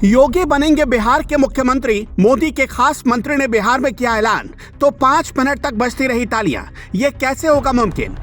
योगी बनेंगे बिहार के मुख्यमंत्री। मोदी के खास मंत्री ने बिहार में किया ऐलान तो 5 मिनट तक बजती रही तालियां। ये कैसे होगा मुमकिन?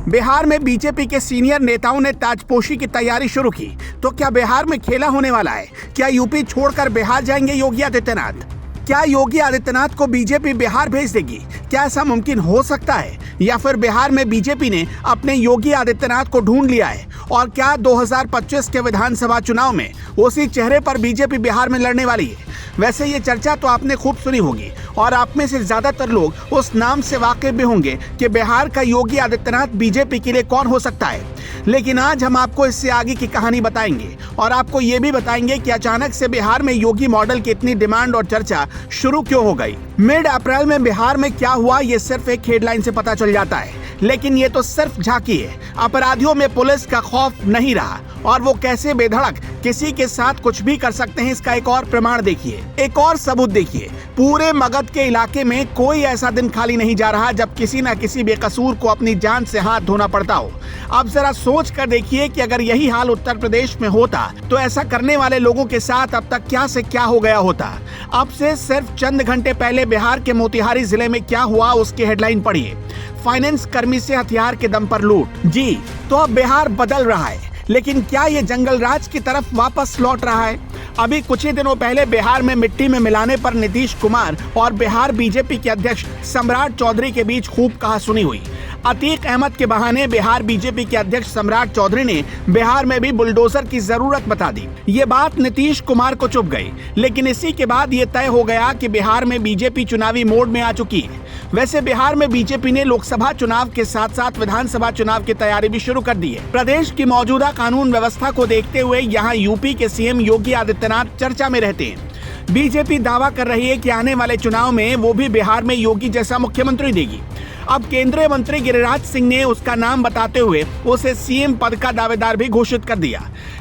बिहार में बीजेपी के सीनियर नेताओं ने ताजपोशी की तैयारी शुरू की। तो क्या बिहार में खेला होने वाला है? क्या यूपी छोड़कर बिहार जाएंगे योगी आदित्यनाथ? क्या योगी आदित्यनाथ को बीजेपी बिहार भेज देगी? क्या ऐसा मुमकिन हो सकता है? या फिर बिहार में बीजेपी ने अपने योगी आदित्यनाथ को ढूंढ लिया है? और क्या 2025 के विधानसभा चुनाव में उसी चेहरे पर बीजेपी बिहार में लड़ने वाली है? वैसे ये चर्चा तो आपने खूब सुनी होगी और आप में से ज्यादातर लोग उस नाम से वाकिफ भी होंगे कि बिहार का योगी आदित्यनाथ बीजेपी के लिए कौन हो सकता है। लेकिन आज हम आपको इससे आगे की कहानी बताएंगे और आपको ये भी बताएंगे कि अचानक से बिहार में योगी मॉडल की इतनी डिमांड और चर्चा शुरू क्यों हो गई। मिड अप्रैल में बिहार में क्या हुआ ये सिर्फ एक हेडलाइन से पता चल जाता है, लेकिन ये तो सिर्फ झांकी है। अपराधियों में पुलिस का खौफ नहीं रहा और वो कैसे बेधड़क किसी के साथ कुछ भी कर सकते हैं, इसका एक और प्रमाण देखिए, एक और सबूत देखिए। पूरे मगध के इलाके में कोई ऐसा दिन खाली नहीं जा रहा जब किसी न किसी बेकसूर को अपनी जान से हाथ धोना पड़ता हो। अब जरा सोच कर देखिए कि अगर यही हाल उत्तर प्रदेश में होता तो ऐसा करने वाले लोगों के साथ अब तक क्या से क्या हो गया होता। अब से सिर्फ चंद घंटे पहले बिहार के मोतिहारी जिले में क्या हुआ उसकी हेडलाइन पढ़िए। फाइनेंस कर्मी से हथियार के दम पर लूट। जी, तो अब बिहार बदल रहा है, लेकिन क्या ये जंगल राज की तरफ वापस लौट रहा है? अभी कुछ ही दिनों पहले बिहार में मिट्टी में मिलाने पर नीतीश कुमार और बिहार बीजेपी के अध्यक्ष सम्राट चौधरी के बीच खूब कहासुनी हुई। अतीक अहमद के बहाने बिहार बीजेपी के अध्यक्ष सम्राट चौधरी ने बिहार में भी बुलडोजर की जरूरत बता दी। ये बात नीतीश कुमार को चुभ गई, लेकिन इसी के बाद ये तय हो गया कि बिहार में बीजेपी चुनावी मोड में आ चुकी है। वैसे बिहार में बीजेपी ने लोकसभा चुनाव के साथ साथ विधानसभा चुनाव की तैयारी भी शुरू कर दी है। प्रदेश की मौजूदा कानून व्यवस्था को देखते हुए यहाँ यूपी के सीएम योगी आदित्यनाथ चर्चा में रहते हैं। बीजेपी दावा कर रही है कि आने वाले चुनाव में वो भी बिहार में योगी जैसा मुख्यमंत्री देगी। अब केंद्रीय मंत्री गिरिराज सिंह ने उसका नाम बताते हुए उसे सीएम पद का दावेदार भी घोषित कर दिया।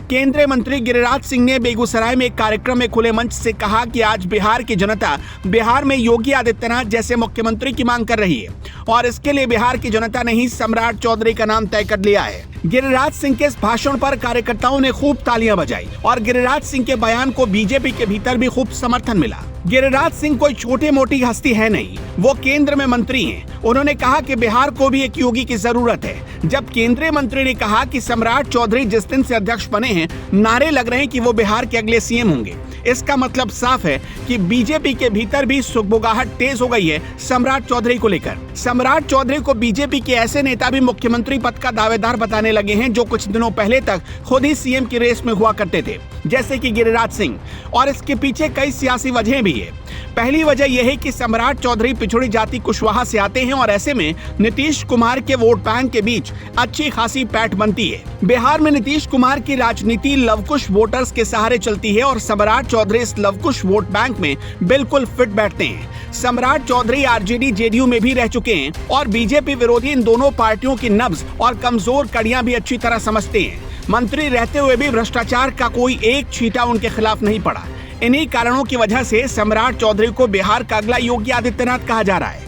केंद्रीय मंत्री गिरिराज सिंह ने बेगूसराय में एक कार्यक्रम में खुले मंच से कहा कि आज बिहार की जनता बिहार में योगी आदित्यनाथ जैसे मुख्यमंत्री की मांग कर रही है और इसके लिए बिहार की जनता ने ही सम्राट चौधरी का नाम तय कर लिया है। गिरिराज सिंह के इस भाषण पर कार्यकर्ताओं ने खूब तालियां बजाई और गिरिराज सिंह के बयान को बीजेपी के भीतर भी खूब समर्थन मिला। गिरिराज सिंह कोई छोटी मोटी हस्ती है नहीं, वो केंद्र में मंत्री हैं। उन्होंने कहा कि बिहार को भी एक योगी की जरूरत है। जब केंद्रीय मंत्री ने कहा कि सम्राट चौधरी जिस दिन से अध्यक्ष बने हैं, नारे लग रहे हैं कि वो बिहार के अगले सीएम होंगे। इसका मतलब साफ है कि बीजेपी के भीतर भी सुगबुगाहट तेज हो गई है सम्राट चौधरी को लेकर। सम्राट चौधरी को बीजेपी के ऐसे नेता भी मुख्यमंत्री पद का दावेदार बताने लगे हैं जो कुछ दिनों पहले तक खुद ही सीएम की रेस में हुआ करते थे, जैसे कि गिरिराज सिंह। और इसके पीछे कई सियासी वजहें भी है। पहली वजह यह है कि सम्राट चौधरी पिछड़ी जाति कुशवाहा से आते हैं और ऐसे में नीतीश कुमार के वोट बैंक के बीच अच्छी खासी पैठ बनती है। बिहार में नीतीश कुमार की राजनीति लवकुश वोटर्स के सहारे चलती है और सम्राट चौधरी इस लवकुश वोट बैंक में बिल्कुल फिट बैठते हैं। सम्राट चौधरी आरजेडी जेडीयू में भी रह चुके हैं और बीजेपी विरोधी इन दोनों पार्टियों की नब्ज और कमजोर कड़ियां भी अच्छी तरह समझते हैं। मंत्री रहते हुए भी भ्रष्टाचार का कोई एक छींटा उनके खिलाफ नहीं पड़ा। इन्हीं कारणों की वजह से सम्राट चौधरी को बिहार का अगला योगी आदित्यनाथ कहा जा रहा है।